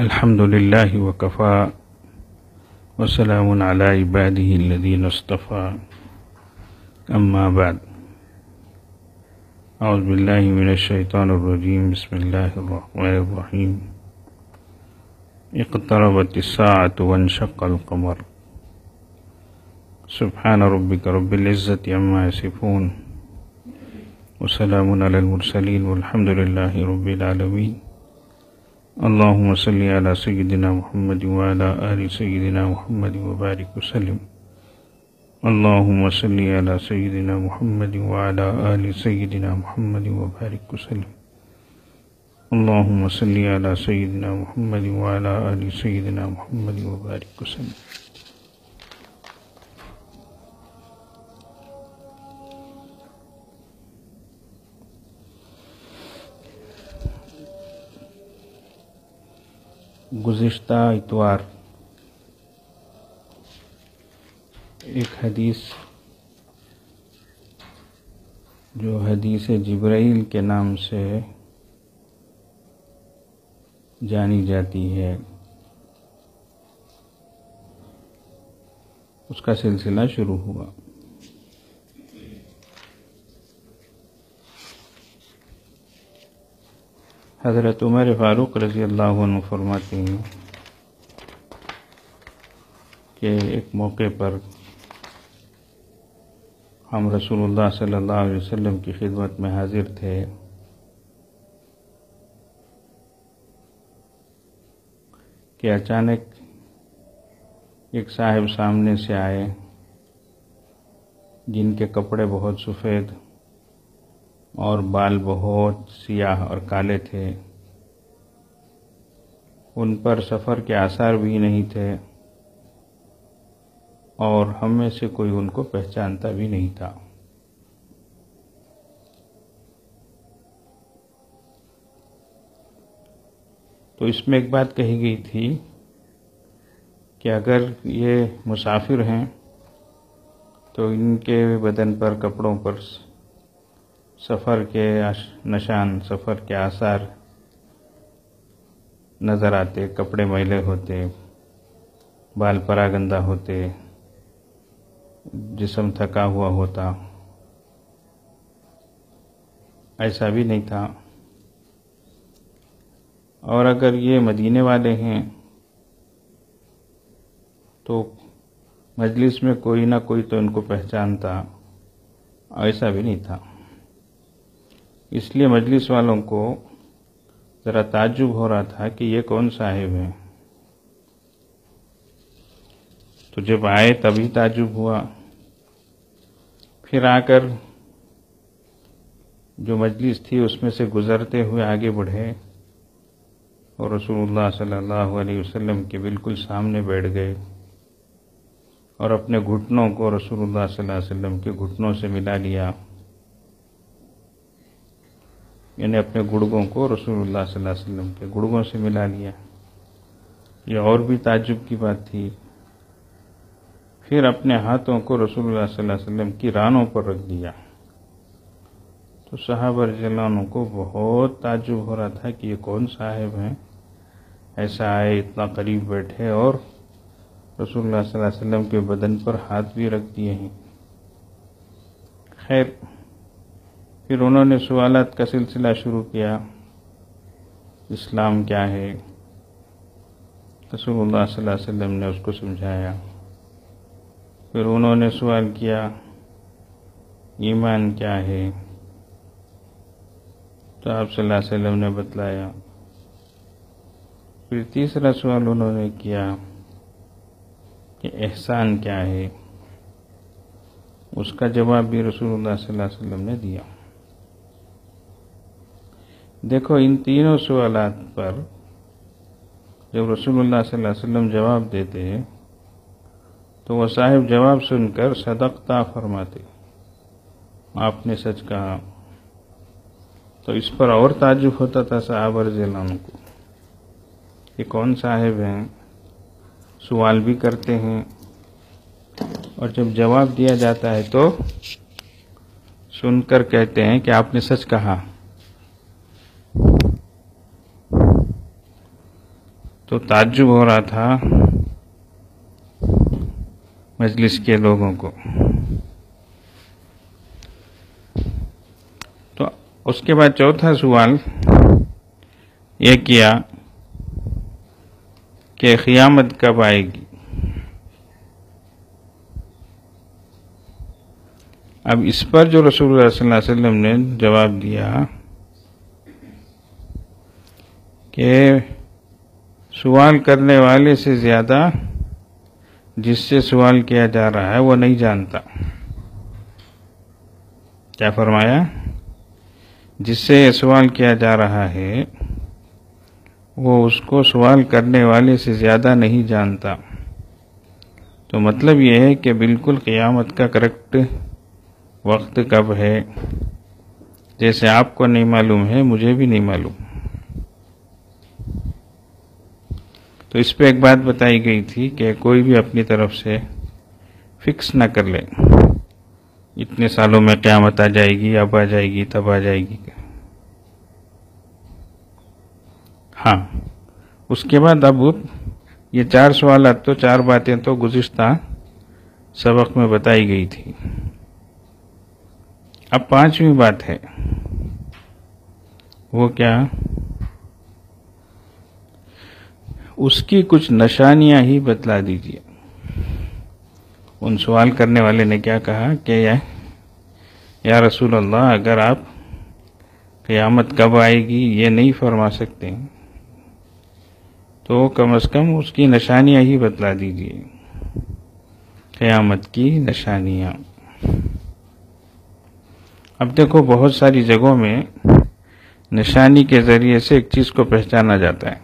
الحمد لله وكفى وسلام على عباده الذين اصطفى أما بعد أعوذ بالله من الشيطان الرجيم بسم الله الرحمن الرحيم اقتربت الساعة وانشق القمر سبحان ربك رب العزة عما يصفون وسلام على المرسلين والحمد لله رب العالمين اللهم صل على سيدنا محمد وعلى آل سيدنا محمد وبارك وسلم اللهم صل على سيدنا محمد وعلى آل سيدنا محمد وبارك وسلم اللهم صل على سيدنا محمد وعلى آل سيدنا محمد وبارك وسلم. گزشتہ اتوار ایک حدیث جو حدیث جبرائیل کے نام سے جانی جاتی ہے اس کا سلسلہ شروع ہوا. حضرت عمر فاروق رضی اللہ عنہ فرماتے ہیں کہ ایک موقع پر ہم رسول اللہ صلی اللہ علیہ وسلم کی خدمت میں حاضر تھے کہ اچانک ایک صاحب سامنے سے آئے جن کے کپڑے بہت سفید اور بال بہت سیاہ اور کالے تھے. ان پر سفر کے آثار بھی نہیں تھے اور ہم میں سے کوئی ان کو پہچانتا بھی نہیں تھا. تو اس میں ایک بات کہی گئی تھی کہ اگر یہ مسافر ہیں تو ان کے بدن پر کپڑوں پر سفر کے نشان سفر کے آثار نظر آتے، کپڑے میلے ہوتے، بال پراگندہ ہوتے، جسم تھکا ہوا ہوتا. ایسا بھی نہیں تھا. اور اگر یہ مدینے والے ہیں تو مجلس میں کوئی نہ کوئی تو ان کو پہچانتا، ایسا بھی نہیں تھا. اس لیے مجلس والوں کو ذرا تعجب ہو رہا تھا کہ یہ کون صاحب ہیں. تو جب آئے تبھی تعجب ہوا. پھر آ کر جو مجلس تھی اس میں سے گزرتے ہوئے آگے بڑھے اور رسول اللہ صلی اللہ علیہ وسلم کے بالکل سامنے بیٹھ گئے اور اپنے گھٹنوں کو رسول اللہ صلی اللہ علیہ وسلم کے گھٹنوں سے ملا لیا، یعنی اپنے گڑگوں کو رسول اللہ صلی اللہ علیہ وسلم کے گڑگوں سے ملا لیا. یہ اور بھی تعجب کی بات تھی. پھر اپنے ہاتھوں کو رسول اللہ صلی اللہ علیہ وسلم کی رانوں پر رکھ دیا. تو صحابہ رضی اللہ عنہ کو بہت تعجب ہو رہا تھا کہ یہ کون صاحب ہیں، ایسا آئے، اتنا قریب بیٹھے اور رسول اللہ صلی اللہ علیہ وسلم کے بدن پر ہاتھ بھی رکھ دیے ہیں. خیر، پھر انہوں نے سوالات کا سلسلہ شروع کیا. اسلام کیا ہے؟ رسول اللہ صلی اللہ علیہ وسلم نے اس کو سمجھایا. پھر انہوں نے سوال کیا ایمان کیا ہے؟ تو آپ صلی اللہ علیہ وسلم نے بتلایا. پھر تیسرا سوال انہوں نے کیا کہ احسان کیا ہے؟ اس کا جواب بھی رسول اللہ صلی اللہ علیہ وسلم نے دیا. دیکھو، ان تینوں سوالات پر جب رسول اللہ صلی اللہ علیہ وسلم جواب دیتے تو وہ صاحب جواب سن کر صدقتا فرماتے، آپ نے سچ کہا. تو اس پر اور تعجب ہوتا تھا صحابہ رضی اللہ عنہ کو کہ کون صاحب ہیں، سوال بھی کرتے ہیں اور جب جواب دیا جاتا ہے تو سن کر کہتے ہیں کہ آپ نے سچ کہا. تو تعجب ہو رہا تھا مجلس کے لوگوں کو. تو اس کے بعد چوتھا سوال یہ کیا کہ قیامت کب آئے گی. اب اس پر جو رسول اللہ صلی اللہ علیہ وسلم نے جواب دیا کہ سوال کرنے والے سے زیادہ جس سے سوال کیا جا رہا ہے وہ نہیں جانتا. کیا فرمایا؟ جس سے یہ سوال کیا جا رہا ہے وہ اس کو سوال کرنے والے سے زیادہ نہیں جانتا. تو مطلب یہ ہے کہ بالکل قیامت کا کریکٹ وقت کب ہے جیسے آپ کو نہیں معلوم ہے مجھے بھی نہیں معلوم. تو اس پہ ایک بات بتائی گئی تھی کہ کوئی بھی اپنی طرف سے فکس نہ کر لے اتنے سالوں میں قیامت آ جائے گی، اب آ جائے گی، تب آ جائے گی. ہاں اس کے بعد اب یہ 4 سوالات تو 4 باتیں تو گزشتہ سبق میں بتائی گئی تھی. اب 5ویں بات ہے وہ کیا؟ اس کی کچھ نشانیاں ہی بتلا دیجیے. ان سوال کرنے والے نے کیا کہا کہ یا رسول اللہ اگر آپ قیامت کب آئے گی یہ نہیں فرما سکتے تو کم از کم اس کی نشانیاں ہی بتلا دیجیے. قیامت کی نشانیاں. اب دیکھو بہت ساری جگہوں میں نشانی کے ذریعے سے ایک چیز کو پہچانا جاتا ہے.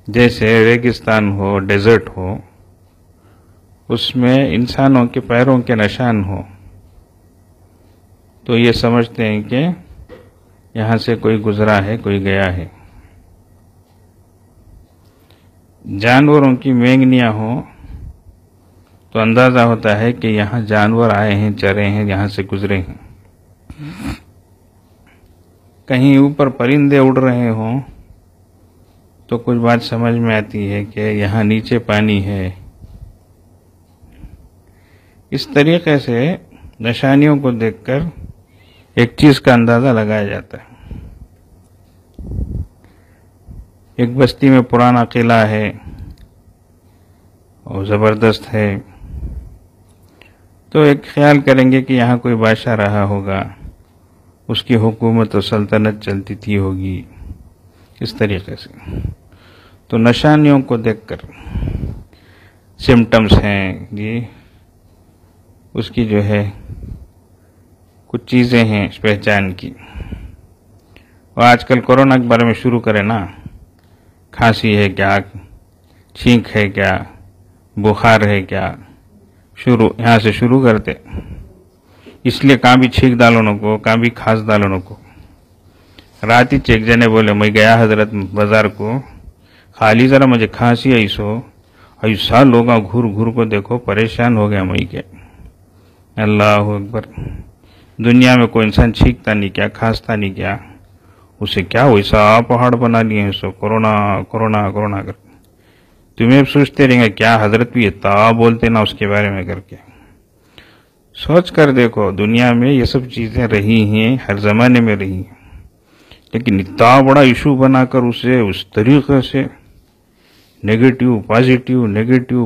جیسے ریگستان ہو، ڈیزرٹ ہو، اس میں انسانوں کے پیروں کے نشان ہو تو یہ سمجھتے ہیں کہ یہاں سے کوئی گزرا ہے، کوئی گیا ہے. جانوروں کی مینگنیاں ہوں تو اندازہ ہوتا ہے کہ یہاں جانور آئے ہیں، چرے ہیں، یہاں سے گزرے ہیں. کہیں اوپر پرندے اڑ رہے ہوں تو کچھ بات سمجھ میں آتی ہے کہ یہاں نیچے پانی ہے. اس طریقے سے نشانیوں کو دیکھ کر ایک چیز کا اندازہ لگایا جاتا ہے. ایک بستی میں پرانا قلعہ ہے اور زبردست ہے تو ایک خیال کریں گے کہ یہاں کوئی بادشاہ رہا ہوگا، اس کی حکومت و سلطنت چلتی تھی ہوگی. اس طریقے سے تو نشانیوں کو دیکھ کر سمٹمز ہیں جی، اس کی جو ہے کچھ چیزیں ہیں پہچان کی. اور آج کل کورونا کے بارے میں شروع کرے نا، کھانسی ہے کیا، چھینک ہے کیا، بخار ہے کیا، یہاں سے شروع کرتے. اس لیے کہاں بھی چھینک ڈالوں کو، کہاں بھی کھاس ڈالوں کو. رات ہی ایک جنے بولے میں گیا حضرت بازار کو، خالی ذرا مجھے کھانسی ایسا لوگاں گھر گھر کو دیکھو پریشان ہو گیا میں کے. اللہ اکبر. دنیا میں کوئی انسان چھینکتا نہیں کیا، کھانستا نہیں کیا، اسے کیا ویسا پہاڑ بنا لیے ہیں سو کرونا کرونا کرونا کر. تمہیں سوچتے رہیں گے کیا حضرت بھی اتنا بولتے نا اس کے بارے میں کر کے. سوچ کر دیکھو دنیا میں یہ سب چیزیں رہی ہیں، ہر زمانے میں رہی ہیں، لیکن اتنا بڑا ایشو بنا کر اسے اس طریقے سے نیگیٹیو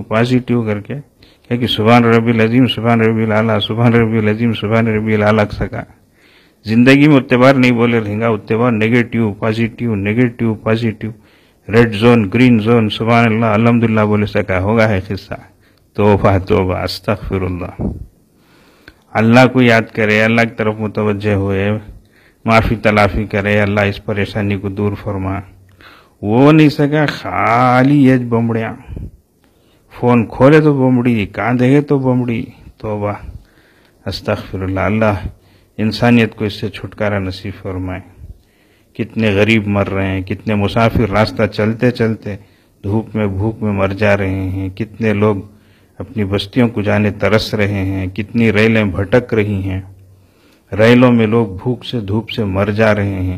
پازیٹیو کر کے کہ سبحان ربی العظیم، سبحان ربی الاعلیٰ، سبحان ربی العظیم، سبحان ربی الاعلیٰ سکا. زندگی میں اتنے بار نہیں بولے رہیں گا، اتنے بار negative positive, red zone, green zone, سبحان اللہ، الحمدللہ بولے سکا ہوگا ہے قصہ. توبہ استغفر اللہ. اللہ کو یاد کرے، اللہ کی طرف متوجہ ہوئے، معافی تلافی کرے، اللہ اس پریشانی کو دور فرما. وہ نہیں سکا، خالی یہ بمبڑیاں، فون کھولے تو بمبڑی، کان دے تو بمبڑی. توبہ استغفر اللہ. اللہ انسانیت کو اس سے چھٹکارا نصیب فرمائے. کتنے غریب مر رہے ہیں، کتنے مسافر راستہ چلتے چلتے دھوپ میں بھوک میں مر جا رہے ہیں، کتنے لوگ اپنی بستیوں کو جانے ترس رہے ہیں، کتنی ریلیں بھٹک رہی ہیں، ریلوں میں لوگ بھوک سے دھوپ سے مر جا رہے ہیں.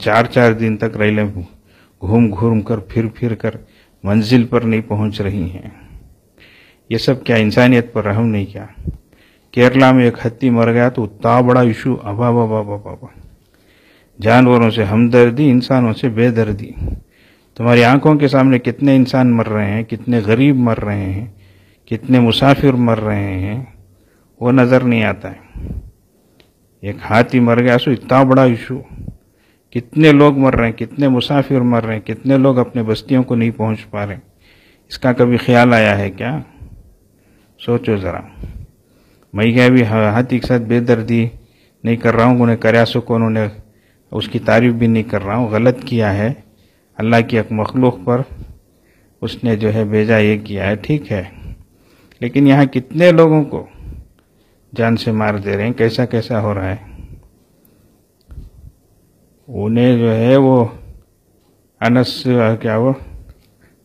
4 دن تک ریلیں گھوم گھوم کر پھر کر منزل پر نہیں پہنچ رہی ہیں. یہ سب کیا انسانیت پر رحم نہیں کیا؟ کیرلا میں ایک ہتھی مر گیا تو اتنا بڑا ایشو، ابا بابا بابا. جانوروں سے ہمدردی، انسانوں سے بے دردی. تمہاری آنکھوں کے سامنے کتنے انسان مر رہے ہیں، کتنے غریب مر رہے ہیں، کتنے مسافر مر رہے ہیں، وہ نظر نہیں آتا ہے. ایک ہاتھی مر گیا سو اتنا بڑا ایشو. کتنے لوگ مر رہے ہیں، کتنے مسافر مر رہے ہیں، کتنے لوگ اپنے بستیوں کو نہیں پہنچ پا رہے ہیں. اس کا کبھی خیال آیا ہے کیا؟ سوچو ذرا. میں کیا بھی ہاتھی کے ساتھ بے دردی نہیں کر رہا ہوں، انہیں کریا سو کو انہوں نے اس کی تعریف بھی نہیں کر رہا ہوں. غلط کیا ہے، اللہ کی ایک مخلوق پر اس نے جو ہے بھیجا، یہ کیا ہے، ٹھیک ہے. لیکن یہاں کتنے لوگوں کو جان سے مار دے رہے ہیں، کیسا کیسا ہو رہا ہے. انہیں جو ہے وہ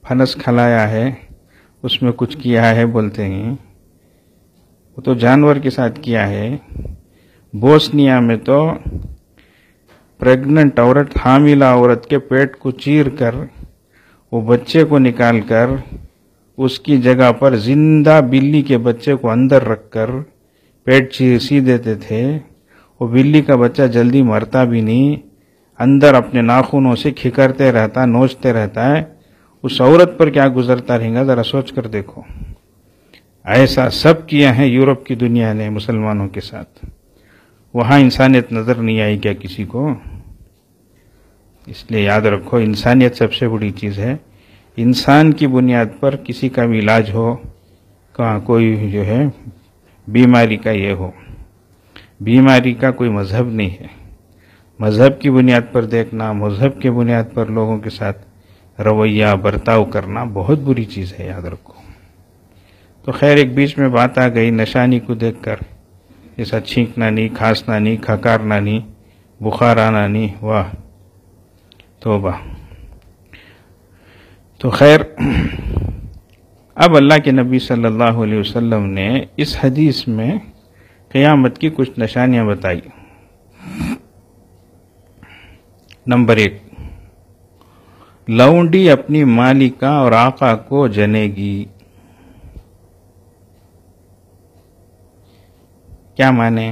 پھنس کھلایا ہے، اس میں کچھ کیا ہے بولتے ہیں. وہ تو جانور کے ساتھ کیا ہے. بوسنیا میں تو پریگننٹ عورت، حاملہ عورت کے پیٹ کو چیر کر وہ بچے کو نکال کر اس کی جگہ پر زندہ بلی کے بچے کو اندر رکھ کر پیٹ سی دیتے تھے. وہ بلی کا بچہ جلدی مرتا بھی نہیں، اندر اپنے ناخنوں سے کھکرتے رہتا، نوچتے رہتا ہے. اس عورت پر کیا گزرتا رہے گا، ذرا سوچ کر دیکھو. ایسا سب کیا ہے یورپ کی دنیا نے مسلمانوں کے ساتھ. وہاں انسانیت نظر نہیں آئی کیا کسی کو؟ اس لیے یاد رکھو، انسانیت سب سے بڑی چیز ہے. انسان کی بنیاد پر کسی کا بھی علاج ہو، کہاں کوئی جو ہے بیماری کا یہ ہو. بیماری کا کوئی مذہب نہیں ہے. مذہب کی بنیاد پر دیکھنا، مذہب کی بنیاد پر لوگوں کے ساتھ رویہ برتاؤ کرنا بہت بری چیز ہے، یاد رکھو. تو خیر، ایک بیچ میں بات آ گئی نشانی کو دیکھ کر، ایسا چھینکنا نہیں، کھانسنا نہیں، کھکارنا نہیں، بخار آنا نہیں. واہ توبہ. تو خیر، اب اللہ کے نبی صلی اللہ علیہ وسلم نے اس حدیث میں قیامت کی کچھ نشانیاں بتائی. نمبر 1، لونڈی اپنی مالکہ اور آقا کو جنے گی. کیا مانے؟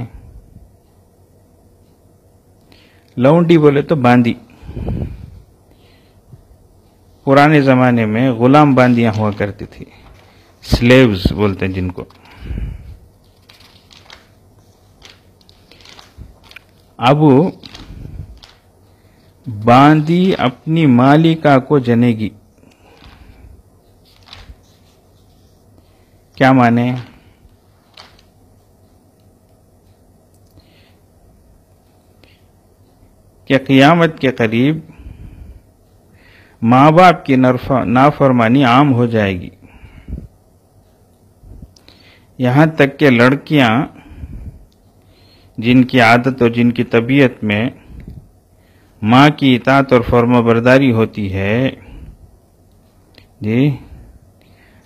لونڈی بولے تو باندی. پرانے زمانے میں غلام باندیاں ہوا کرتی تھی، سلیوز بولتے ہیں جن کو. اب باندی اپنی مالکہ کو جنے گی. کیا مانے؟ کہ قیامت کے قریب ماں باپ کی نافرمانی عام ہو جائے گی. یہاں تک کہ لڑکیاں جن کی عادت اور جن کی طبیعت میں ماں کی اطاعت اور فرما برداری ہوتی ہے جی،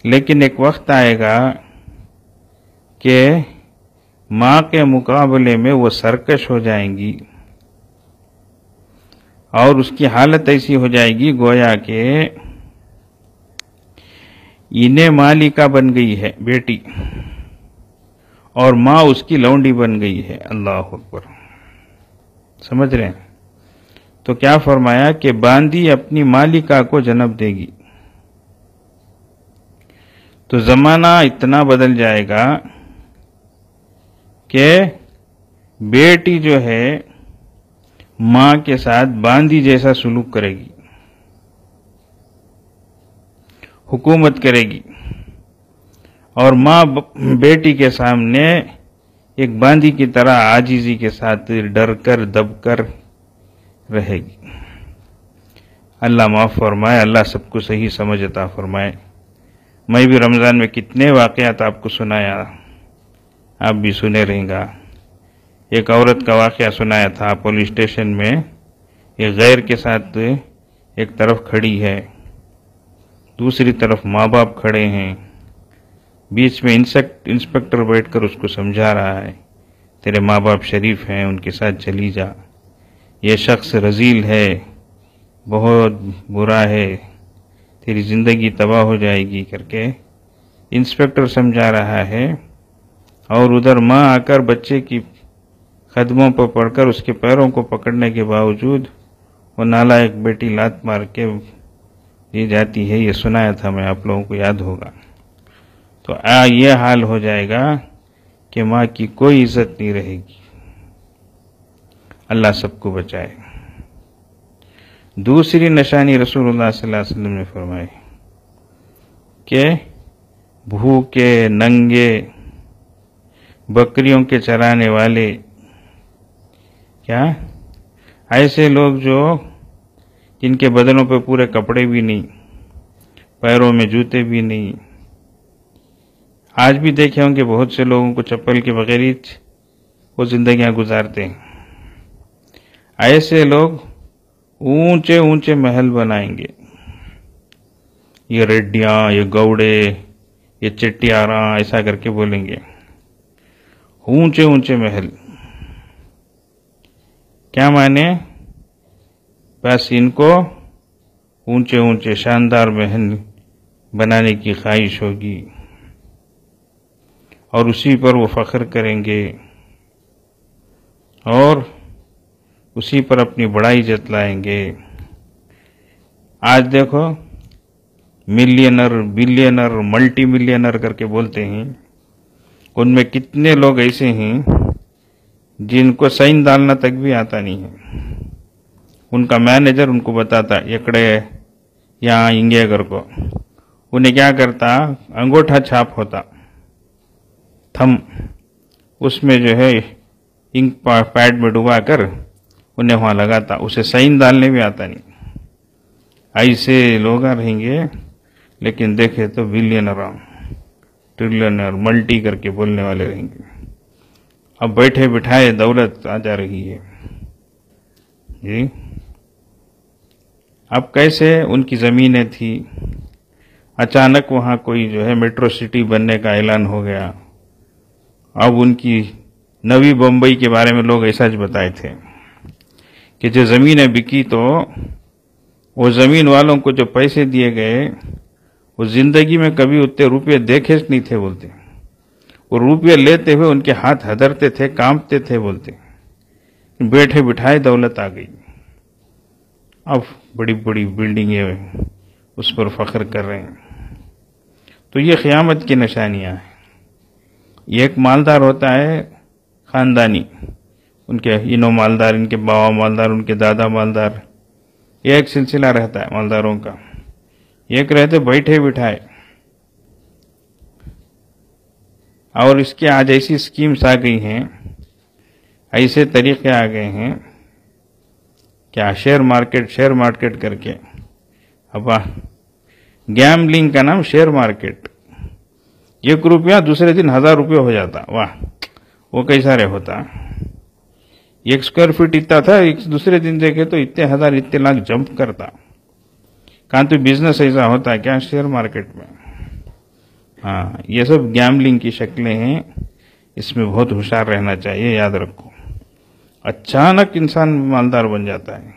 لیکن ایک وقت آئے گا کہ ماں کے مقابلے میں وہ سرکش ہو جائیں گی، اور اس کی حالت ایسی ہو جائے گی گویا کہ انہیں مالکہ بن گئی ہے بیٹی، اور ماں اس کی لونڈی بن گئی ہے. اللہ اکبر. سمجھ رہے ہیں؟ تو کیا فرمایا کہ باندی اپنی مالکہ کو جنم دے گی. تو زمانہ اتنا بدل جائے گا کہ بیٹی جو ہے ماں کے ساتھ باندی جیسا سلوک کرے گی، حکومت کرے گی، اور ماں بیٹی کے سامنے ایک باندی کی طرح عاجزی کے ساتھ ڈر کر دب کر رہے گی. اللہ معاف فرمائے، اللہ سب کو صحیح سمجھ عطا فرمائے. میں بھی رمضان میں کتنے واقعات آپ کو سنایا، آپ بھی سنے رہیں گا. ایک عورت کا واقعہ سنایا تھا پولیس اسٹیشن میں. ایک غیر کے ساتھ ایک طرف کھڑی ہے، دوسری طرف ماں باپ کھڑے ہیں، بیچ میں انسپکٹر بیٹھ کر اس کو سمجھا رہا ہے تیرے ماں باپ شریف ہیں، ان کے ساتھ چلی جا. یہ شخص رذیل ہے، بہت برا ہے، تیری زندگی تباہ ہو جائے گی کر کے انسپکٹر سمجھا رہا ہے، اور ادھر ماں آ کر بچے کی قدموں پر پڑھ کر اس کے پیروں کو پکڑنے کے باوجود وہ نالائق بیٹی لات مار کے یہ جاتی ہے۔ یہ سنایا تھا میں، آپ لوگوں کو یاد ہوگا۔ تو یہ حال ہو جائے گا کہ ماں کی کوئی عزت نہیں رہے گی۔ اللہ سب کو بچائے۔ دوسری نشانی رسول اللہ صلی اللہ علیہ وسلم نے فرمائی کہ بھوکے ننگے بکریوں کے چرانے والے، کیا ایسے لوگ جو جن کے بدنوں پہ پورے کپڑے بھی نہیں، پیروں میں جوتے بھی نہیں، آج بھی دیکھے ہوں کہ بہت سے لوگوں کو چپل کے بغیر ہی وہ زندگیاں گزارتے ہیں، ایسے لوگ اونچے اونچے محل بنائیں گے، یہ ریڈیاں، یہ گوڑے، یہ چٹیاراں، ایسا کر کے بولیں گے، اونچے اونچے محل۔ کیا معنی؟ بس ان کو اونچے اونچے شاندار محل بنانے کی خواہش ہوگی اور اسی پر وہ فخر کریں گے اور اسی پر اپنی بڑائی جتلائیں گے۔ آج دیکھو ملینر، بلینر، ملٹی ملینر کر کے بولتے ہیں، ان میں کتنے لوگ ایسے ہیں جن کو سائن ڈالنا تک بھی آتا نہیں ہے۔ ان کا مینیجر ان کو بتاتا یکڑے یہاں انگے کر کو، انہیں کیا کرتا، انگوٹھا چھاپ ہوتا، تھم، اس میں جو ہے انک پیڈ میں ڈبا کر انہیں وہاں لگاتا، اسے سائن ڈالنے بھی آتا نہیں۔ ایسے لوگ رہیں گے، لیکن دیکھے تو بلینر، ٹریلینر، ملٹی کر کے بولنے والے رہیں گے۔ اب بیٹھے بٹھائے دولت آ جا رہی ہے جی۔ اب کیسے ان کی زمینیں تھی، اچانک وہاں کوئی جو ہے میٹرو سٹی بننے کا اعلان ہو گیا۔ اب ان کی نوی بمبئی کے بارے میں لوگ ایسا بتائے تھے کہ جو زمینیں بکی تو وہ زمین والوں کو جو پیسے دیے گئے وہ زندگی میں کبھی اتنے روپے دیکھے نہیں تھے بولتے، وہ روپے لیتے ہوئے ان کے ہاتھ ہدرتے تھے، کانپتے تھے بولتے، بیٹھے بٹھائے دولت آ گئی۔ اب بڑی بڑی بلڈنگیں اس پر فخر کر رہے ہیں۔ تو یہ قیامت کی نشانیاں ہیں۔ یہ ایک مالدار ہوتا ہے خاندانی، ان کے انہوں مالدار، ان کے باوا مالدار، ان کے دادا مالدار، یہ ایک سلسلہ رہتا ہے مالداروں کا۔ ایک رہتے بیٹھے بٹھائے، اور اس کے آج ایسی سکیمز آ گئی ہیں، ایسے طریقے آ گئے ہیں، کیا شیئر مارکیٹ کر کے، اب گیملنگ کا نام شیئر مارکیٹ، 1 روپیہ دوسرے دن 1000 روپیہ ہو جاتا، واہ وہ کیسا رہ ہوتا، 1 اسکوائر فٹ اتنا تھا، دوسرے دن دیکھے تو اتنے 1000 اتنے لاکھ جمپ کرتا۔ کہاں تو بزنس ایسا ہوتا ہے کیا شیئر مارکیٹ میں؟ ہاں، یہ سب گیملنگ کی شکلیں ہیں، اس میں بہت ہوشیار رہنا چاہیے، یاد رکھو۔ اچانک انسان مالدار بن جاتا ہے۔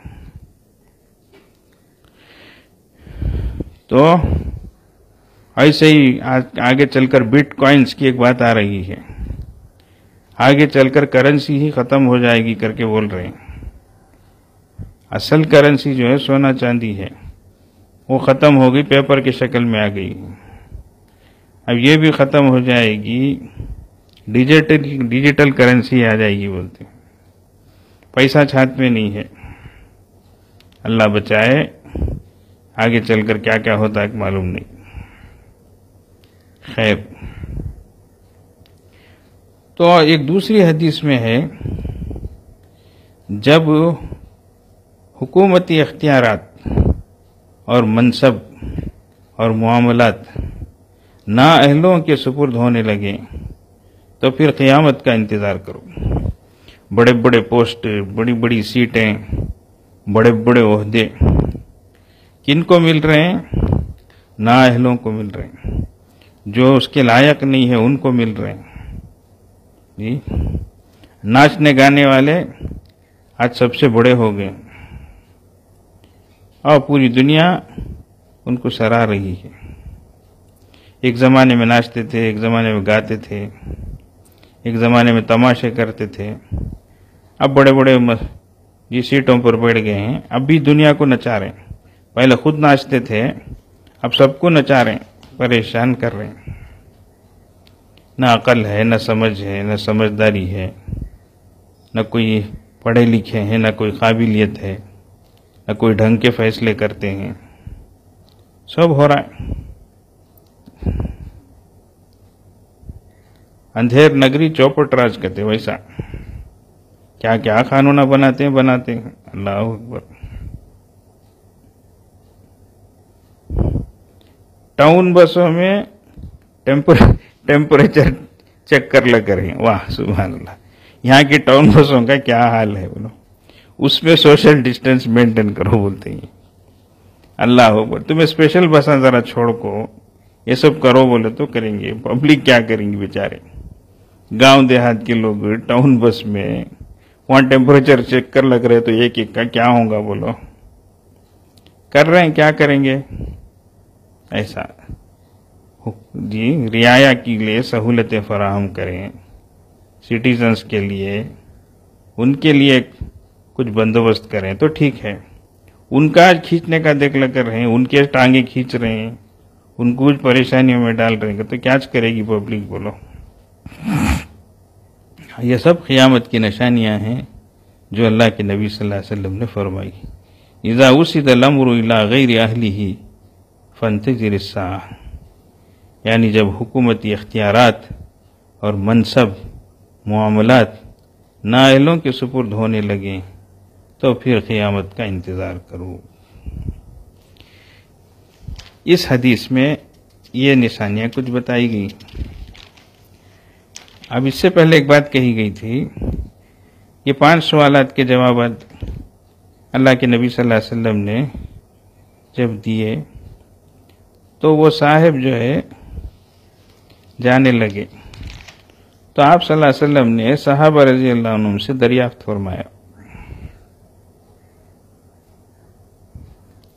تو ایسے ہی آگے چل کر بٹ کوائنز کی ایک بات آ رہی ہے، آگے چل کر کرنسی ہی ختم ہو جائے گی کر کے بول رہے ہیں۔ اصل کرنسی جو ہے سونا چاندی ہے، وہ ختم ہو گئی، پیپر کی شکل میں آ گئی۔ اب یہ بھی ختم ہو جائے گی، ڈیجیٹل کرنسی آ جائے گی بولتے ہیں، پیسہ ہاتھ میں نہیں ہے۔ اللہ بچائے، آگے چل کر کیا کیا ہوتا ہے معلوم نہیں۔ خیر، تو ایک دوسری حدیث میں ہے، جب حکومتی اختیارات اور منصب اور معاملات نااہلوں کے سپرد ہونے لگے تو پھر قیامت کا انتظار کرو۔ بڑے بڑے پوسٹ، بڑی بڑی سیٹیں، بڑے بڑے عہدے کن کو مل رہے ہیں؟ نااہلوں کو مل رہے ہیں، جو اس کے لائق نہیں ہے ان کو مل رہے ہیں جی۔ ناچنے گانے والے آج سب سے بڑے ہو گئے اور پوری دنیا ان کو سراہ رہی ہے. ایک زمانے میں ناچتے تھے، ایک زمانے میں گاتے تھے، ایک زمانے میں تماشے کرتے تھے. اب بڑے بڑے سیٹوں پر بیٹھ گئے ہیں، اب بھی دنیا کو نچا رہے ہیں. پہلے خود ناچتے تھے، اب سب کو نچا رہے ہیں، پریشان کر رہے ہیں. نہ عقل ہے، نہ سمجھ ہے، نہ سمجھداری ہے، نہ کوئی پڑھے لکھے ہیں، نہ کوئی قابلیت ہے، نہ کوئی ڈھنگ کے فیصلے کرتے ہیں. سب ہو رہا ہے. اندھیر نگری چوپٹ راج کہتے ویسا کیا کیا قانون بناتے ہیں. اللہ اکبر. ٹاؤن بسوں میں ٹیمپریچر چیک کر لگ رہے ہیں. واہ سبحان اللہ. یہاں کی ٹاؤن بسوں کا کیا حال ہے بولو. اس میں سوشل ڈسٹینس مینٹین کرو بولتے ہیں. اللہ اکبر. تمہیں اسپیشل بسیں ذرا چھوڑ کو یہ سب کرو بولے تو کریں گے. پبلک کیا کریں گے بیچارے. گاؤں دیہات کے لوگ ٹاؤن بس میں وہاں ٹیمپریچر چیک کر لگ رہے تو ایک ایک کا کیا ہوگا بولو. کر رہے ہیں، کیا کریں گے. ایسا جی رعایا کے لیے سہولتیں فراہم کریں سٹیزنز کے لیے، ان کے لیے کچھ بندوبست کریں تو ٹھیک ہے. ان کا کھینچنے کا دیکھ لگ کر رہے ہیں، ان کے ٹانگیں کھینچ رہے ہیں، ان کو کچھ پریشانیوں میں ڈال رہے ہیں تو کیا کرے گی پبلک بولو. یہ سب قیامت کی نشانیاں ہیں جو اللہ کے نبی صلی اللہ علیہ وسلم نے فرمائی. اذا وسد الامر الى غیر اہلہ فانتظر الساعہ. یعنی جب حکومتی اختیارات اور منصب معاملات نااہلوں کے سپرد ہونے لگیں تو پھر قیامت کا انتظار کرو. اس حدیث میں یہ نشانیاں کچھ بتائی گئی. اب اس سے پہلے ایک بات کہی گئی تھی. یہ 5 سوالات کے جوابات اللہ کے نبی صلی اللہ علیہ وسلم نے جب دیے تو وہ صاحب جو ہے جانے لگے تو آپ صلی اللہ علیہ وسلم نے صحابہ رضی اللہ عنہم سے دریافت فرمایا.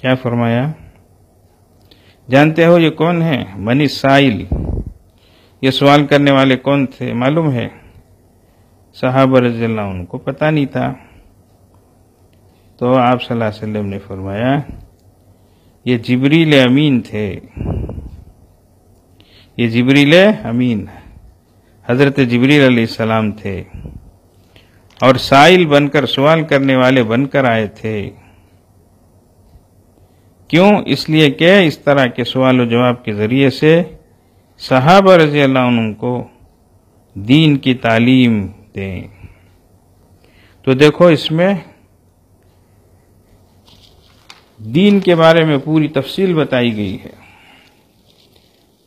کیا فرمایا؟ جانتے ہو یہ کون ہے؟ من السائل. یہ سوال کرنے والے کون تھے معلوم ہے؟ صحابہ رضی اللہ عنہ کو پتہ نہیں تھا. تو آپ صلی اللہ علیہ وسلم نے فرمایا یہ جبریل امین تھے. یہ جبریل امین حضرت جبریل علیہ السلام تھے اور سائل بن کر سوال کرنے والے بن کر آئے تھے. کیوں؟ اس لیے کہ اس طرح کے سوال و جواب کے ذریعے سے صحابہ رضی اللہ عنہ کو دین کی تعلیم دیں. تو دیکھو اس میں دین کے بارے میں پوری تفصیل بتائی گئی ہے.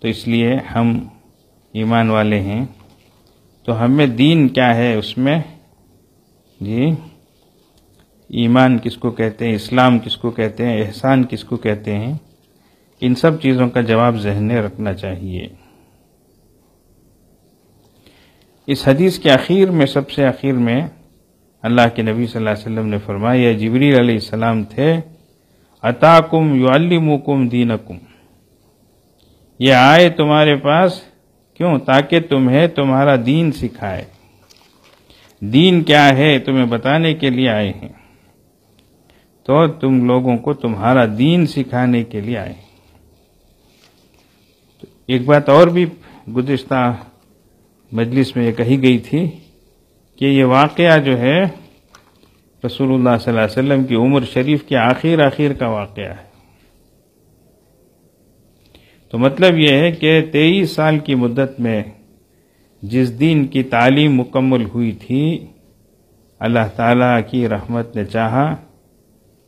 تو اس لیے ہم ایمان والے ہیں تو ہمیں دین کیا ہے اس میں جی ایمان کس کو کہتے ہیں، اسلام کس کو کہتے ہیں، احسان کس کو کہتے ہیں، ان سب چیزوں کا جواب ذہن میں رکھنا چاہیے. اس حدیث کے اخیر میں سب سے اخیر میں اللہ کے نبی صلی اللہ علیہ وسلم نے فرمایا یہ جبریل علیہ السلام تھے. اتاکم یعلمکم دینکم. یہ آئے تمہارے پاس کیوں؟ تاکہ تمہیں تمہارا دین سکھائے. دین کیا ہے تمہیں بتانے کے لیے آئے ہیں. تو تم لوگوں کو تمہارا دین سکھانے کے لیے آئے. ایک بات اور بھی گزشتہ مجلس میں یہ کہی گئی تھی کہ یہ واقعہ جو ہے رسول اللہ صلی اللہ علیہ وسلم کی عمر شریف کے آخر کا واقعہ ہے. تو مطلب یہ ہے کہ 23 سال کی مدت میں جس دین کی تعلیم مکمل ہوئی تھی اللہ تعالیٰ کی رحمت نے چاہا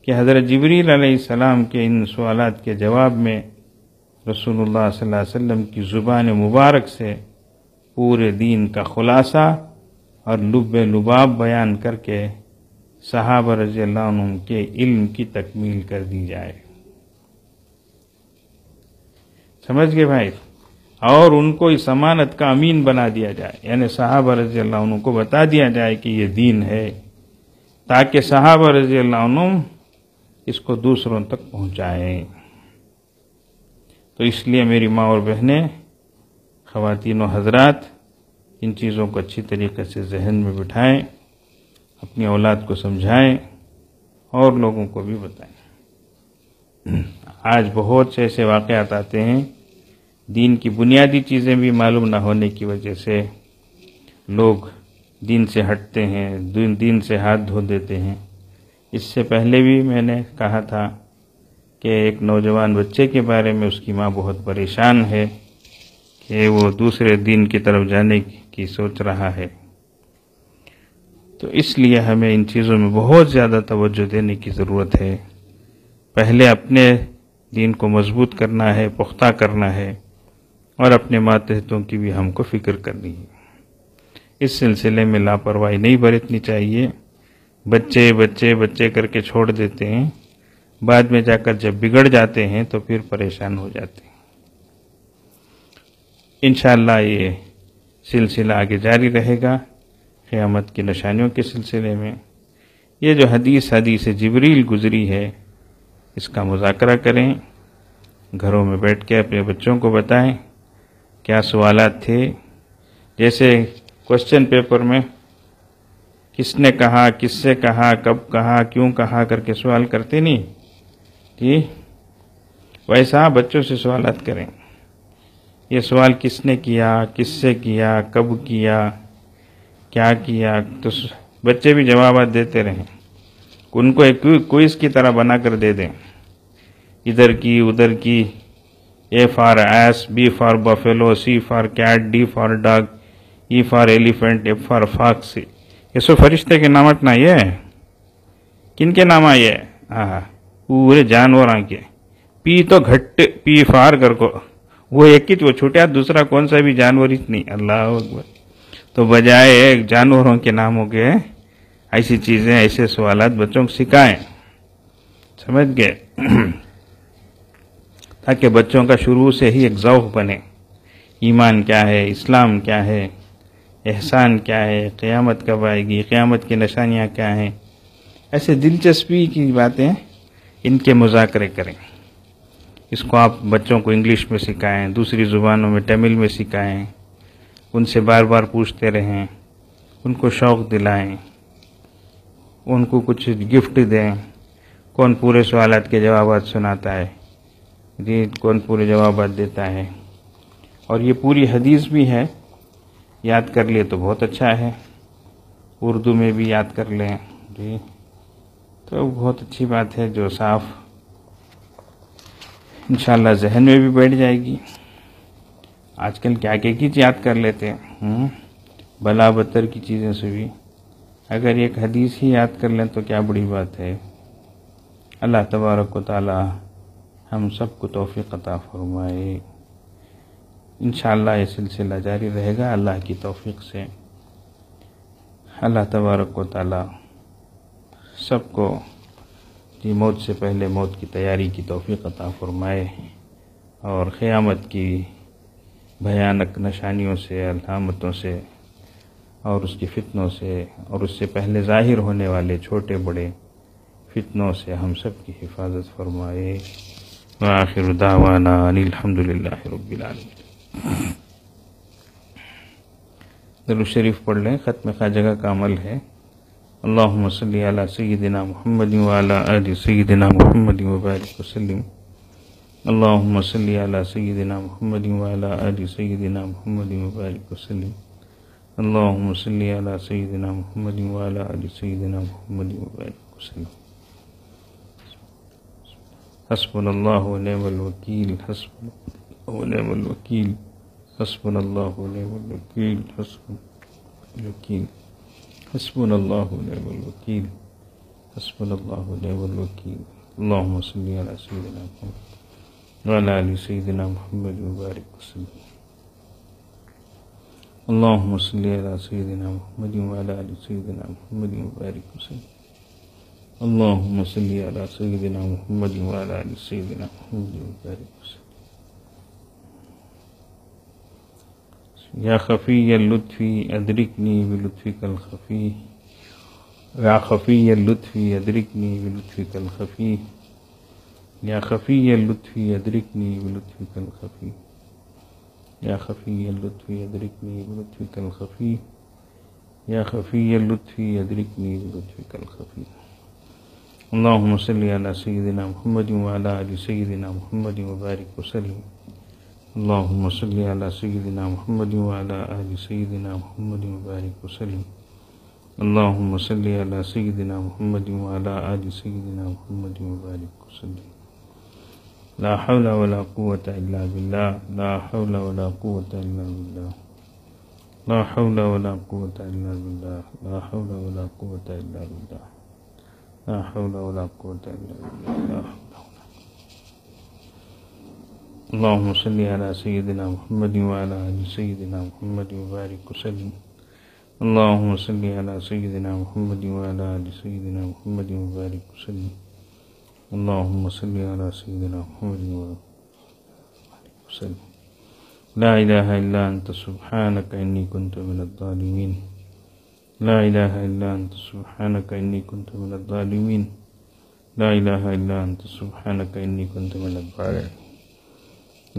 کہ حضرت جبریل علیہ السلام کے ان سوالات کے جواب میں رسول اللہ صلی اللہ علیہ وسلم کی زبان مبارک سے پورے دین کا خلاصہ اور لب لباب بیان کر کے صحابہ رضی اللہ عنہ کے علم کی تکمیل کر دی جائے. سمجھ گئے بھائی؟ اور ان کو اس امانت کا امین بنا دیا جائے. یعنی صحابہ رضی اللہ عنہ کو بتا دیا جائے کہ یہ دین ہے، تاکہ صحابہ رضی اللہ عنہم اس کو دوسروں تک پہنچائیں۔ تو اس لیے میری ماں اور بہنیں، خواتین و حضرات، ان چیزوں کو اچھی طریقے سے ذہن میں بٹھائیں، اپنی اولاد کو سمجھائیں اور لوگوں کو بھی بتائیں۔ آج بہت سے ایسے واقعات آتے ہیں، دین کی بنیادی چیزیں بھی معلوم نہ ہونے کی وجہ سے لوگ دین سے ہٹتے ہیں، دین سے ہاتھ دھو دیتے ہیں۔ اس سے پہلے بھی میں نے کہا تھا کہ ایک نوجوان بچے کے بارے میں اس کی ماں بہت پریشان ہے کہ وہ دوسرے دین کی طرف جانے کی سوچ رہا ہے۔ تو اس لیے ہمیں ان چیزوں میں بہت زیادہ توجہ دینے کی ضرورت ہے۔ پہلے اپنے دین کو مضبوط کرنا ہے، پختہ کرنا ہے، اور اپنے ماتحتوں کی بھی ہم کو فکر کرنی ہے۔ اس سلسلے میں لاپرواہی نہیں برتنی چاہیے۔ بچے بچے بچے کر کے چھوڑ دیتے ہیں، بعد میں جا کر جب بگڑ جاتے ہیں تو پھر پریشان ہو جاتے ہیں۔ انشاءاللہ یہ سلسلہ آگے جاری رہے گا قیامت کی نشانیوں کے سلسلے میں۔ یہ جو حدیث جبریل گزری ہے، اس کا مذاکرہ کریں، گھروں میں بیٹھ کے اپنے بچوں کو بتائیں کیا سوالات تھے۔ جیسے کوسچن پیپر میں کس نے کہا، کس سے کہا، کب کہا، کیوں کہا کر کے سوال کرتے نہیں جی، ویسا بچوں سے سوالات کریں۔ یہ سوال کس نے کیا، کس سے کیا، کب کیا، کیا کیا، تو بچے بھی جوابات دیتے رہیں۔ ان کو ایک کوئز کی طرح بنا کر دے دیں، ادھر کی ادھر کی، A for ass, B for buffalo, C for cat, D for dog, E for elephant, F for fox۔ یہ سو فرشتے کے نامت نہ یہ کن کے نام آئے؟ پورے جانوراں کے۔ پی تو گھٹ، پی فار کر کو وہ ایک ہی وہ چھوٹیا، دوسرا کون سا بھی جانور ہی نہیں۔ اللہ اکبر۔ تو بجائے جانوروں کے ناموں کے ایسی چیزیں، ایسے سوالات بچوں کو سکھائیں، سمجھ گئے؟ تاکہ بچوں کا شروع سے ہی ایک ذوق بنے، ایمان کیا ہے، اسلام کیا ہے، احسان کیا ہے، قیامت کب آئے گی، قیامت کی نشانیاں کیا ہیں، ایسے دلچسپی کی باتیں ان کے مذاکرے کریں۔ اس کو آپ بچوں کو انگلش میں سکھائیں، دوسری زبانوں میں تمل میں سکھائیں، ان سے بار بار پوچھتے رہیں، ان کو شوق دلائیں، ان کو کچھ گفٹ دیں۔ کون پورے سوالات کے جوابات سناتا ہے جی، کون پورے جوابات دیتا ہے، اور یہ پوری حدیث بھی ہے، یاد کر لیے تو بہت اچھا ہے، اردو میں بھی یاد کر لیں جی، تو بہت اچھی بات ہے جو صاف انشاءاللہ ذہن میں بھی بیٹھ جائے گی۔ آج کل کیا چیز یاد کر لیتے ہیں، بلا بدتر کی چیزیں سے بھی اگر ایک حدیث ہی یاد کر لیں تو کیا بڑی بات ہے۔ اللہ تبارک و تعالی ہم سب کو توفیق عطا فرمائے۔ انشاءاللہ یہ سلسلہ جاری رہے گا اللہ کی توفیق سے۔ اللہ تبارک و تعالی سب کو موت سے پہلے موت کی تیاری کی توفیق عطا فرمائے، اور قیامت کی بھیانک نشانیوں سے، علامتوں سے، اور اس کی فتنوں سے، اور اس سے پہلے ظاہر ہونے والے چھوٹے بڑے فتنوں سے ہم سب کی حفاظت فرمائے۔ وآخر دعوانا ان الحمدللہ رب العالمین۔ درود شریف پڑھ لیں، ختم خواجہ کا عمل ہے۔ اللہم صلی علی سیدنا محمد وعلی آل سیدنا محمد وبارک وسلم۔ اللہم صلی علی سیدنا محمد وعلی آل سیدنا محمد وبارک وسلم۔ اللہم صلی علی سیدنا محمد وعلی آل سیدنا محمد وبارک وسلم۔ حسبنا اللہ ونعم الوکیل، حسبنا اللہ ونعم الوکیل، حسبنا اللہ ونعم الوکیل، حسبنا الوکیل، حسبنا اللہ ونعم الوکیل، حسبنا اللہ ونعم الوکیل۔ اللہم صلی علی سیدنا محمد وعلی آل سیدنا محمد وبارک وسلم۔ اللہم صلی علی سیدنا محمد وعلی آل سیدنا محمد وبارک وسلم۔ اللہم صلی علی سیدنا محمد وعلی آل سیدنا محمد وبارک وسلم۔ یا خفی اللطفی ادرکنی بلطفک الخفی، يا خفي اللطف يدركني بلطفك الخفي يا خفي اللطف يدركني بلطفك الخفي يا خفي اللطف يدركني بلطفك الخفي يا خفي اللطف يدركني بلطفك الخفي. اللهم صل على سيدنا محمد وعلى آل سيدنا محمد وبارك وسلم. اللهم صل على سيدنا محمد وعلى آل سيدنا محمد وبارك وسلم. اللهم صل على سيدنا محمد وعلى آل سيدنا محمد وبارك وسلم. لا حول ولا قوة إلا بالله لا حول ولا قوة إلا بالله لا حول ولا قوة إلا بالله لا حول ولا قوة إلا بالله لا حول ولا قوة إلا بالله. اللهم صل على سيدنا محمد وعلى آل سيدنا محمد وبارك وسلم. اللهم صل على سيدنا محمد وعلى آل سيدنا محمد وبارك وسلم. اللهم صل على سيدنا محمد وبارك وسلم. لا إله إلا أنت سبحانك إني كنت من الظالمين. لا إله إلا أنت سبحانك إني كنت من الظالمين. لا إله إلا أنت سبحانك إني كنت من الظالمين.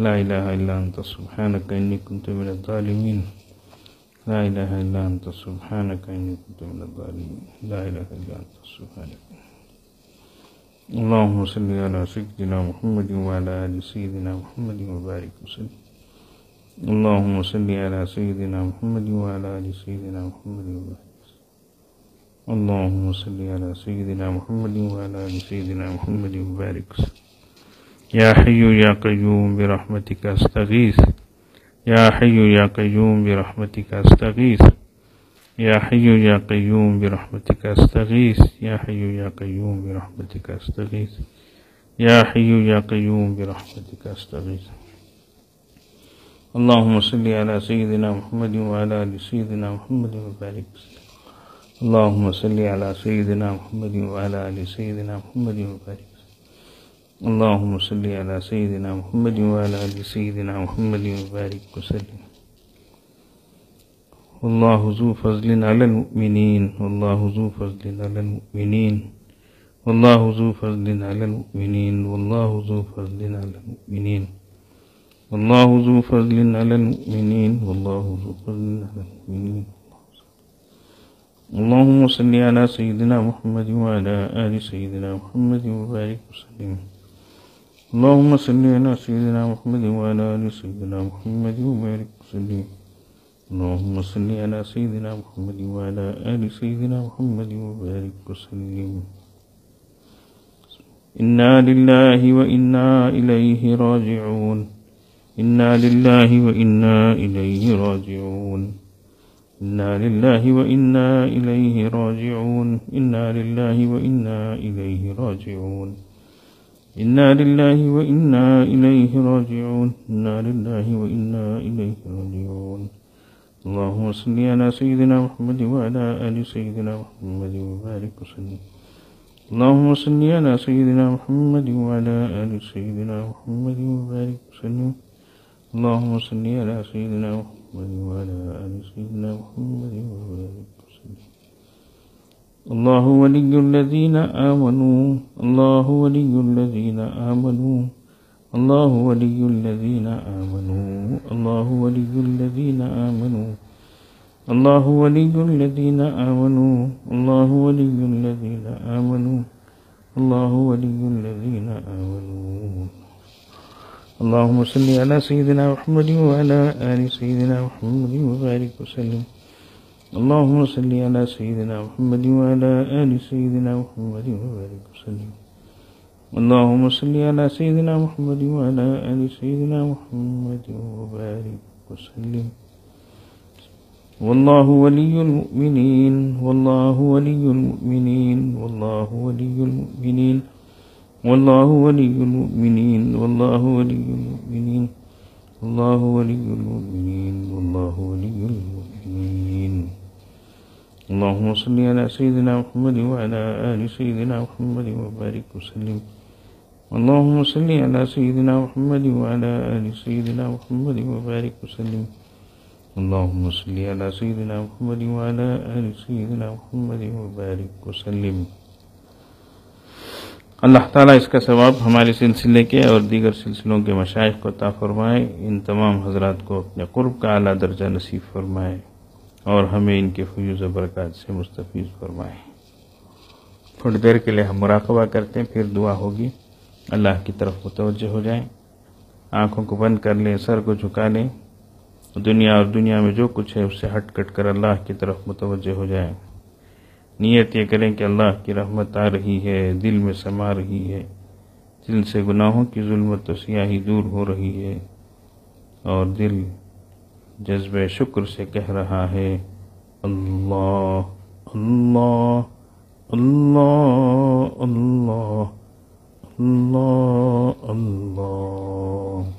لا إله إلا أنت سبحانك إني كنت من الظالمين. لا إله إلا أنت سبحانك إني كنت من الظالمين. لا إله إلا أنت سبحانك. اللهم صل على سيدنا محمد وعلى آل سيدنا محمد وبارك وسلم. اللهم صل على سيدنا محمد وعلى آل سيدنا محمد وبارك وسلم. اللهم صل على سيدنا محمد وعلى آل سيدنا محمد وبارك وسلم. يا حي يا قيوم برحمتك أستغيث. يا حي يا قيوم برحمتك أستغيث. يا حي يا قيوم برحمتك أستغيث. يا حي يا قيوم برحمتك أستغيث. يا حي يا قيوم برحمتك أستغيث. اللهم صل على سيدنا محمد وعلى آل سيدنا محمد وبارك وسلم. اللهم صل على سيدنا محمد وعلى آل سيدنا محمد وبارك وسلم. اللهم صل على سيدنا محمد وعلى آل سيدنا محمد وبارك وسلم. والله ذو فضل على المؤمنين. والله ذو فضل على المؤمنين. والله ذو فضل على المؤمنين. والله ذو فضل على المؤمنين. والله ذو فضل على المؤمنين. والله ذو فضل على المؤمنين. اللهم صل على سيدنا محمد وعلى آل سيدنا محمد وبارك وسلم. اللهم صل على سيدنا محمد وعلى آل سيدنا محمد وبارك وسلم. اللهم صل على سيدنا محمد وعلى آل سيدنا محمد وبارك وسلم. إنا لله وإنا إليه راجعون. إنا لله وإنا إليه راجعون. إنا لله وإنا إليه راجعون. إنا لله وإنا إليه راجعون. إنا لله وإنا إليه راجعون. إنا لله وإنا إليه راجعون. اللهم صل على سيدنا محمد وعلى آل سيدنا محمد وبارك وسلم. اللهم صل على سيدنا محمد وعلى آل سيدنا محمد وبارك وسلم. اللهم صل على سيدنا محمد وعلى آل سيدنا محمد وبارك وسلم. الله ولي الذين آمنوا. الله ولي الذين آمنوا. الله ولي الذين آمنوا. الله ولي الذين آمنوا. الله ولي الذين آمنوا. الله ولي الذين آمنوا. الله ولي الذين آمنوا. اللهم صل على سيدنا محمد وعلى آل سيدنا محمد وبارك وسلم. اللهم صل على سيدنا محمد وعلى آل سيدنا محمد وبارك وسلم. اللهم صل على سيدنا محمد وعلى آل سيدنا محمد وبارك وسلم. والله ولي المؤمنين. والله ولي المؤمنين. والله ولي المؤمنين. والله ولي المؤمنين. والله ولي المؤمنين. والله ولي المؤمنين. والله ولي المؤمنين. اللهم صل على سيدنا محمد وعلى آل سيدنا محمد وبارك وسلم. اللهم صل على سيدنا محمد وعلى آل سيدنا محمد وبارك وسلم. اللهم صل على سيدنا محمد وعلى آل سيدنا محمد وبارك وسلم۔ اللہ تعالیٰ اس کا ثواب ہمارے سلسلے کے اور دیگر سلسلوں کے مشائخ کو عطا فرمائے، ان تمام حضرات کو اپنے قرب کا اعلیٰ درجہ نصیب فرمائے اور ہمیں ان کے فیوز و برکات سے مستفیض فرمائے۔ تھوڑی دیر کے لیے ہم مراقبہ کرتے ہیں، پھر دعا ہوگی۔ اللہ کی طرف متوجہ ہو جائیں، آنکھوں کو بند کر لیں، سر کو جھکا لیں، دنیا اور دنیا میں جو کچھ ہے اس سے ہٹ کٹ کر اللہ کی طرف متوجہ ہو جائیں۔ نیت یہ کریں کہ اللہ کی رحمت آ رہی ہے، دل میں سما رہی ہے، دل سے گناہوں کی ظلمت و سیاہی دور ہو رہی ہے، اور دل جذبہ شکر سے کہہ رہا ہے اللہ اللہ اللہ اللہ اللہ اللہ۔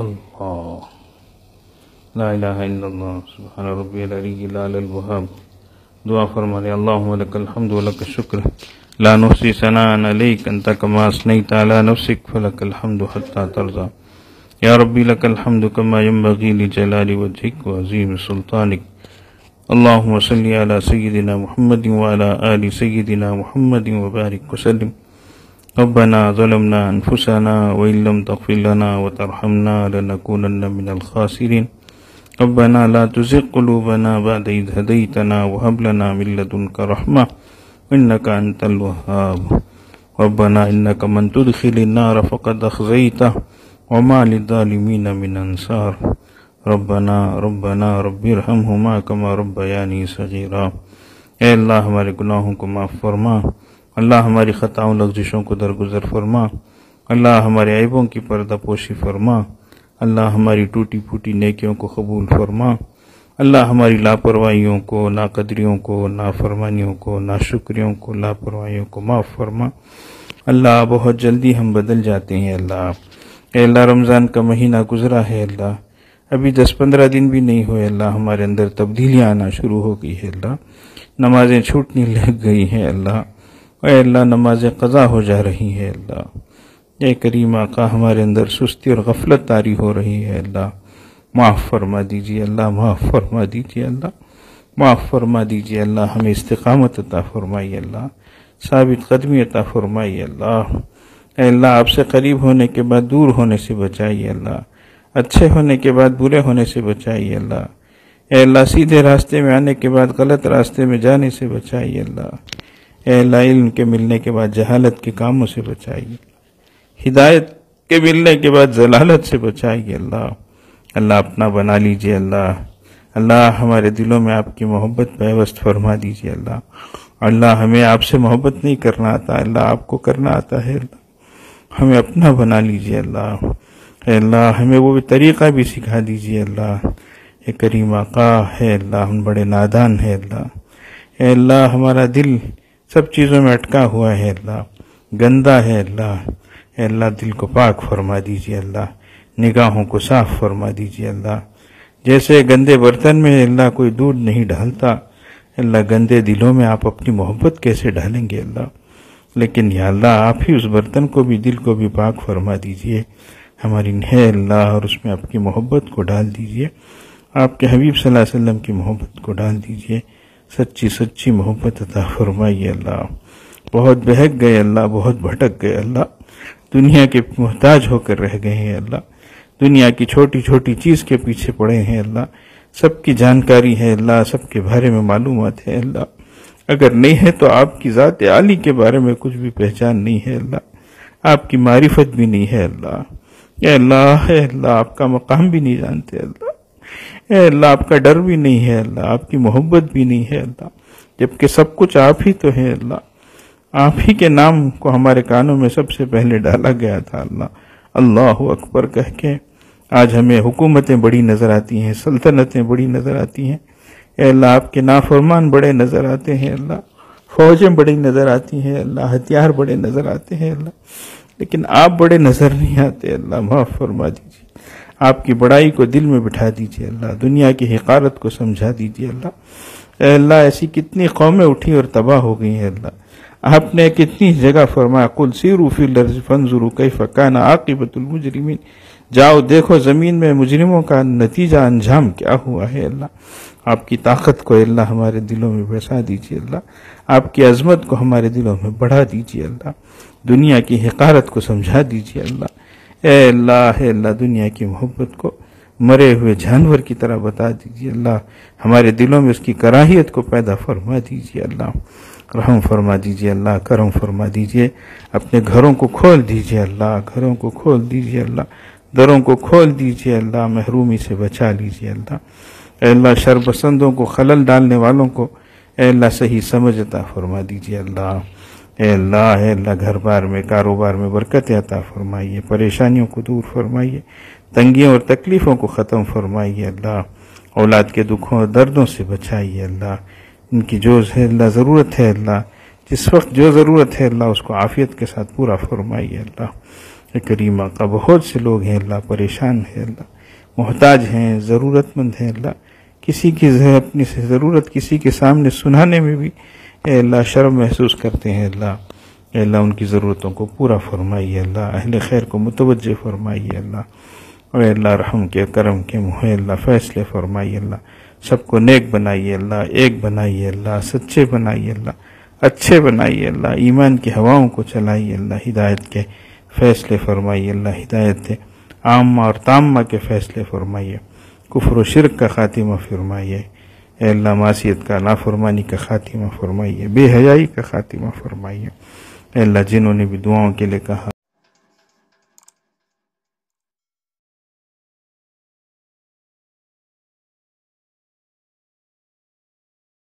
اللہ لا الہ الا اللہ سبحان ربی العلی العلی الوہاب۔ دعا فرمانے اللہم لک الحمد ولک الشکر لا نحصی ثناء علیک انت کما اثنیت علی نفسک فلک الحمد حتی ترضى۔ یا ربی لک الحمد کما ینبغی لجلال وجہک وعظیم سلطانک۔ اللہم صلی علی سیدنا محمد وعلی آل سیدنا محمد وبارک وسلم۔ ربنا ظلمنا انفسنا وإن لم تغفر لنا وترحمنا لنكونن من الخاسرين۔ ربنا لا تزغ قلوبنا بعد إذ هديتنا وهب لنا من لدنك رحمة إنك أنت الوهاب۔ ربنا إنك من تدخل النار فقد أخزيته وما للظالمين من أنصار۔ ربنا رب ارحمهما كما ربياني صغيرا۔ اے اللہ ہمارے گناہوں کو معاف فرما، اللہ ہماری خطاؤں لغزشوں کو درگزر فرما، اللہ ہمارے عیبوں کی پردہ پوشی فرما، اللہ ہماری ٹوٹی پھوٹی نیکیوں کو قبول فرما، اللہ ہماری لاپرواہیوں کو، ناقدریوں کو، نافرمانیوں کو، ناشکریوں کو، لاپرواہیوں کو معاف فرما۔ اللہ بہت جلدی ہم بدل جاتے ہیں اللہ۔ اے اللہ رمضان کا مہینہ گزرا ہے اللہ، ابھی 10-15 دن بھی نہیں ہوئے اللہ، ہمارے اندر تبدیلیاں آنا شروع ہو گئی ہے اللہ، نمازیں چھوٹنے لگ گئی ہیں اللہ، اے اللہ نمازیں قضا ہو جا رہی ہے اللہ۔ اے کریم آقا ہمارے اندر سستی اور غفلت طاری ہو رہی ہے اللہ، معاف فرما دیجیے اللہ، معاف فرما دیجیے اللہ، معاف فرما دیجیے اللہ، ہمیں استقامت عطا فرمائیے اللہ، ثابت قدمی عطا فرمائیے اللہ۔ اے اللہ آپ سے قریب ہونے کے بعد دور ہونے سے بچائیے اللہ، اچھے ہونے کے بعد برے ہونے سے بچائیے اللہ۔ اے اللہ سیدھے راستے میں آنے کے بعد غلط راستے میں جانے سے بچائیے اللہ۔ اے اللہ علم کے ملنے کے بعد جہالت کے کاموں سے بچائیے، ہدایت کے ملنے کے بعد ضلالت سے بچائیے اللہ۔ اللہ اپنا بنا لیجئے اللہ، اللہ ہمارے دلوں میں آپ کی محبت پیوست فرما دیجئے اللہ۔ اللہ ہمیں آپ سے محبت نہیں کرنا آتا، اللہ آپ کو کرنا آتا ہے اللہ۔ ہمیں اپنا بنا لیجئے اللہ. اے اللہ ہمیں وہ طریقہ بھی سکھا دیجئے اللہ. اے کریم آقا ہے اللہ، ہم بڑے نادان ہے اللہ. اے اللہ ہمارا دل سب چیزوں میں اٹکا ہوا ہے اللہ، گندا ہے اللہ. اے اللہ دل کو پاک فرما دیجئے اللہ، نگاہوں کو صاف فرما دیجئے اللہ. جیسے گندے برتن میں اللہ کوئی دودھ نہیں ڈالتا، اللہ گندے دلوں میں آپ اپنی محبت کیسے ڈالیں گے اللہ. لیکن یا اللہ آپ ہی اس برتن کو بھی، دل کو بھی پاک فرما دیجئے ہماری ہے اللہ، اور اس میں آپ کی محبت کو ڈال دیجئے، آپ کے حبیب صلی اللہ علیہ وسلم کی محبت کو ڈال دیجئے. سچی سچی محبت عطا فرمائیے اللہ. بہت بہک گئے اللہ، بہت بھٹک گئے اللہ، دنیا کے محتاج ہو کر رہ گئے ہیں اللہ، دنیا کی چھوٹی چھوٹی چیز کے پیچھے پڑے ہیں اللہ. سب کی جانکاری ہے اللہ، سب کے بارے میں معلومات ہے اللہ، اگر نہیں ہے تو آپ کی ذات عالی کے بارے میں کچھ بھی پہچان نہیں ہے اللہ، آپ کی معرفت بھی نہیں ہے اللہ. اے اللہ ہے اللہ آپ کا مقام بھی نہیں جانتے اللہ. اے اللہ آپ کا ڈر بھی نہیں ہے اللہ، آپ کی محبت بھی نہیں ہے اللہ، جبکہ سب کچھ آپ ہی تو ہے اللہ. آپ ہی کے نام کو ہمارے کانوں میں سب سے پہلے ڈالا گیا تھا اللہ، اللہ اکبر کہہ کے. آج ہمیں حکومتیں بڑی نظر آتی ہیں، سلطنتیں بڑی نظر آتی ہیں. اے اللہ آپ کے نافرمان بڑے نظر آتے ہیں اللہ، فوجیں بڑی نظر آتی ہیں اللہ، ہتھیار بڑے نظر آتے ہیں اللہ، لیکن آپ بڑے نظر نہیں آتے اللہ. معاف فرما دیجیے، آپ کی بڑائی کو دل میں بٹھا دیجیے اللہ، دنیا کی حقارت کو سمجھا دیجیے اللہ. اے اللہ ایسی کتنی قومیں اٹھی اور تباہ ہو گئی ہیں اللہ. آپ نے کتنی جگہ فرمایا قل سیروا فی الارض فانظروا کیف کان عاقبۃ المجرمین، جاؤ دیکھو زمین میں مجرموں کا نتیجہ انجام کیا ہوا ہے اللہ. آپ کی طاقت کو اللہ ہمارے دلوں میں بسا دیجیے اللہ، آپ کی عظمت کو ہمارے دلوں میں بڑھا دیجیے اللہ، دنیا کی حقارت کو سمجھا دیجیے اللہ. اے اللہ ہے اللہ دنیا کی محبت کو مرے ہوئے جانور کی طرح بتا دیجیے اللہ، ہمارے دلوں میں اس کی کراہیت کو پیدا فرما دیجیے اللہ. رحم فرما دیجیے اللہ، کرم فرما دیجیے، اپنے گھروں کو کھول دیجیے اللہ، گھروں کو کھول دیجیے اللہ، دروں کو کھول دیجیے اللہ، محرومی سے بچا لیجیے اللہ. اے اللہ شر پسندوں کو، خلل ڈالنے والوں کو اے اللہ صحیح سمجھ عطا فرما دیجیے اللہ. اے اللہ گھر بار میں، کاروبار میں برکت عطا فرمائیے، پریشانیوں کو دور فرمائیے، تنگیوں اور تکلیفوں کو ختم فرمائیے اللہ. اولاد کے دکھوں اور دردوں سے بچائیے اللہ. ان کی جو ہے اللہ ضرورت ہے اللہ، جس وقت جو ضرورت ہے اللہ اس کو عافیت کے ساتھ پورا فرمائیے اللہ. اے کریم آقا بہت سے لوگ ہیں اللہ، پریشان ہیں اللہ، محتاج ہیں، ضرورت مند ہیں اللہ، کسی کی اپنی ضرورت کسی کے سامنے سنانے میں بھی اے اللہ شرم محسوس کرتے ہیں اللہ. اے اللہ ان کی ضرورتوں کو پورا فرمائیے اللہ، اہل خیر کو متوجہ فرمائیے اللہ. اور اے اللہ رحم کے کرم کے منہ اللہ فیصلے فرمائیے اللہ، سب کو نیک بنائیے اللہ، ایک بنائیے اللہ، سچے بنائیے اللہ، اچھے بنائیے اللہ، ایمان کی ہواؤں کو چلائیے اللہ، ہدایت کے فیصلے فرمائیے اللہ، ہدایت عامہ اور تامہ کے فیصلے فرمائیے، کفر و شرک کا خاتمہ فرمائیے. اے اللہ معصیت کا، نافرمانی کا خاتمہ فرمائیے، بے حیائی کا خاتمہ فرمائیے. اے اللہ جنہوں نے بھی دعاؤں کے لیے کہا